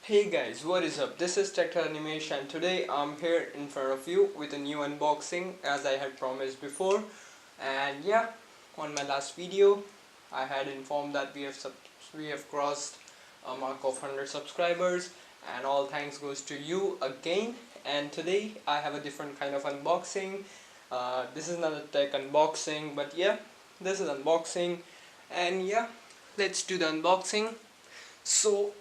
Hey guys, what is up? This is Tech Animation. Today I'm here in front of you with a new unboxing as I had promised before. And yeah, on my last video I had informed that we have crossed a mark of 100 subscribers, and all thanks goes to you again. And today I have a different kind of unboxing. This is not a tech unboxing, but yeah, this is unboxing. And yeah, let's do the unboxing. So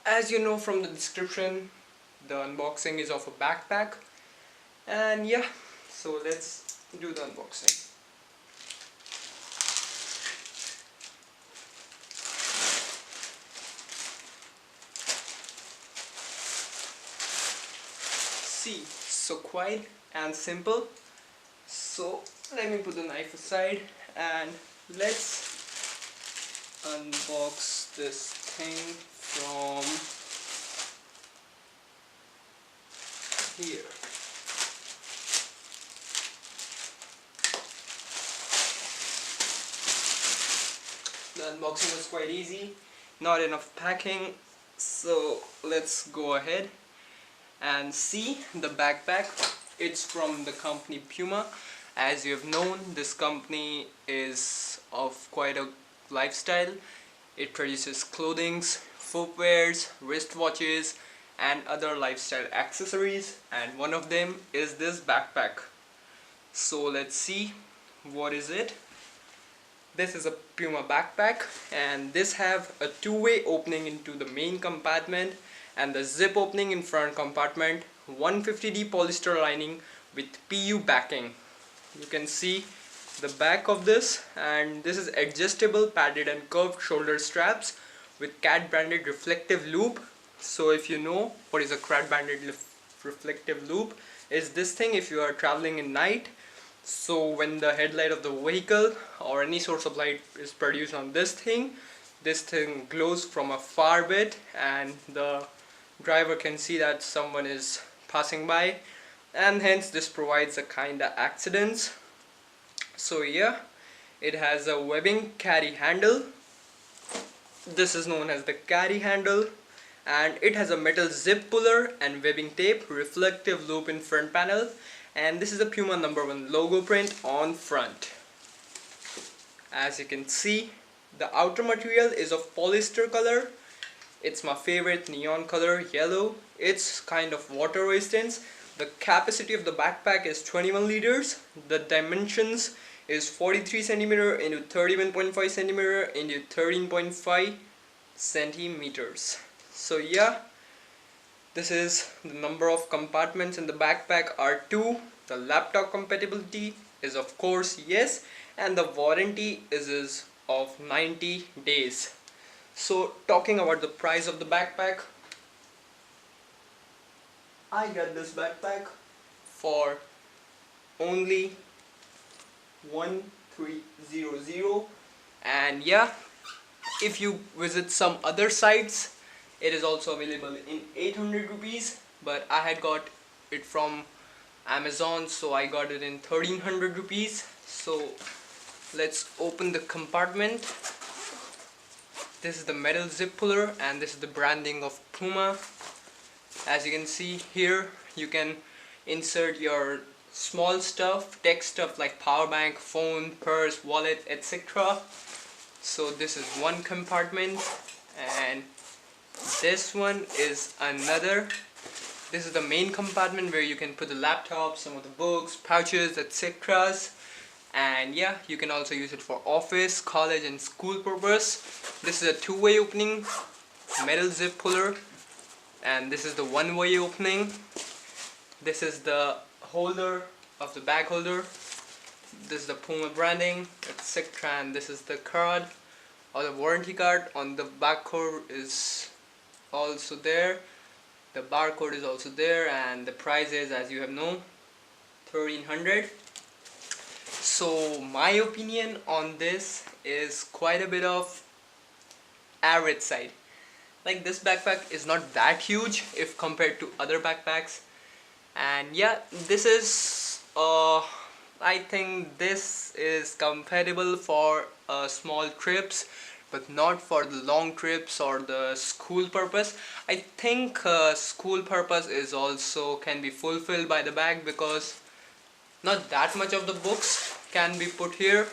as you know from the description, the unboxing is of a backpack, and yeah, so let's do the unboxing. See, so quiet and simple. So let me put the knife aside and let's unbox this thing from here. The unboxing was quite easy, not enough packing, so let's go ahead and see the backpack. It's from the company Puma. As you have known, this company is of quite a lifestyle. It produces clothings, footwears, wristwatches and other lifestyle accessories, and one of them is this backpack. So let's see what is it. This is a Puma backpack, and this have a two-way opening into the main compartment and the zip opening in front compartment, 150D polyester lining with PU backing. You can see the back of this, and this is adjustable padded and curved shoulder straps with CAD branded reflective loop. So if you know what is a CAD branded reflective loop, is this thing if you are traveling in night. So when the headlight of the vehicle or any source of light is produced on this thing glows from a far bit, and the driver can see that someone is passing by, and hence this provides a kinda accidents. So yeah, it has a webbing carry handle. This is known as the carry handle, and it has a metal zip puller and webbing tape, reflective loop in front panel, and this is a Puma #1 logo print on front. As you can see, the outer material is of polyester color. It's my favorite neon color, yellow. It's kind of water resistant. The capacity of the backpack is 21 liters. The dimensions is 43 centimeter into 31.5 centimeter into 13.5 centimeters. So yeah, this is the number of compartments in the backpack are 2. The laptop compatibility is of course yes, and the warranty is of 90 days. So talking about the price of the backpack, I got this backpack for only 1300, and yeah, if you visit some other sites it is also available in 800 rupees, but I had got it from Amazon, so I got it in 1300 rupees. So let's open the compartment. This is the metal zip puller, and this is the branding of Puma. As you can see here, you can insert your small stuff, tech stuff like power bank, phone, purse, wallet, etc. So this is one compartment, and this one is another. This is the main compartment where you can put the laptop, some of the books, pouches, etc. And yeah, you can also use it for office, college and school purpose. This is a two-way opening metal zip puller, and this is the one-way opening. This is the holder of the bag holder. This is the Puma branding, etc. And this is the card or the warranty card. On the barcode is also there. The barcode is also there, and the price is, as you have known, 1300. So my opinion on this is quite a bit of average side. Like, this backpack is not that huge if compared to other backpacks, and yeah, this is I think this is compatible for small trips, but not for the long trips or the school purpose. I think school purpose is also can be fulfilled by the bag, because not that much of the books can be put here,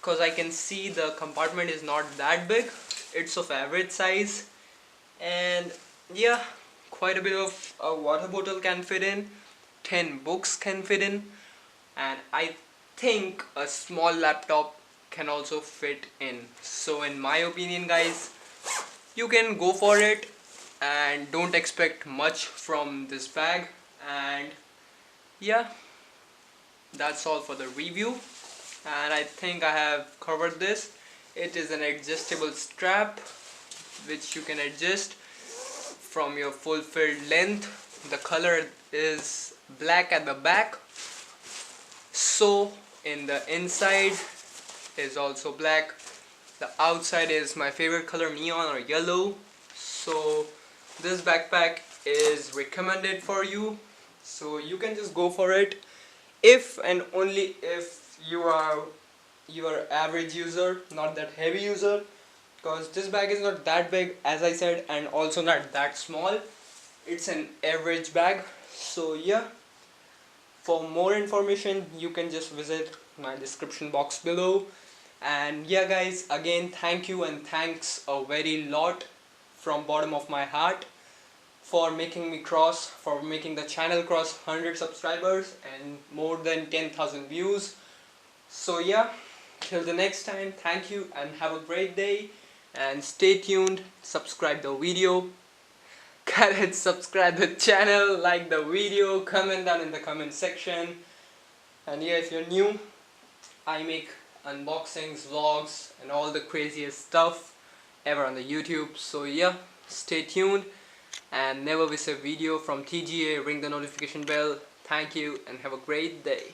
because I can see the compartment is not that big. It's of average size, and yeah, quite a bit of a water bottle can fit in, 10 books can fit in, and I think a small laptop can also fit in. So in my opinion guys, you can go for it and don't expect much from this bag. And yeah, that's all for the review, and I think I have covered this. It is an adjustable strap which you can adjust from your fulfilled length. The color is black at the back, so in the inside is also black. The outside is my favorite color, neon or yellow. So this backpack is recommended for you, so you can just go for it if and only if you are average user, not that heavy user, because this bag is not that big as I said, and also not that small. It's an average bag. So yeah, for more information you can just visit my description box below. And yeah guys, again thank you, and thanks a very lot from bottom of my heart for making the channel cross 100 subscribers and more than 10,000 views. So yeah, till the next time, thank you and have a great day, and stay tuned. Subscribe the video, subscribe the channel, like the video, comment down in the comment section. And yeah, if you're new, I make unboxings, vlogs and all the craziest stuff ever on the YouTube. So yeah, stay tuned and never miss a video from TGA. Ring the notification bell. Thank you and have a great day.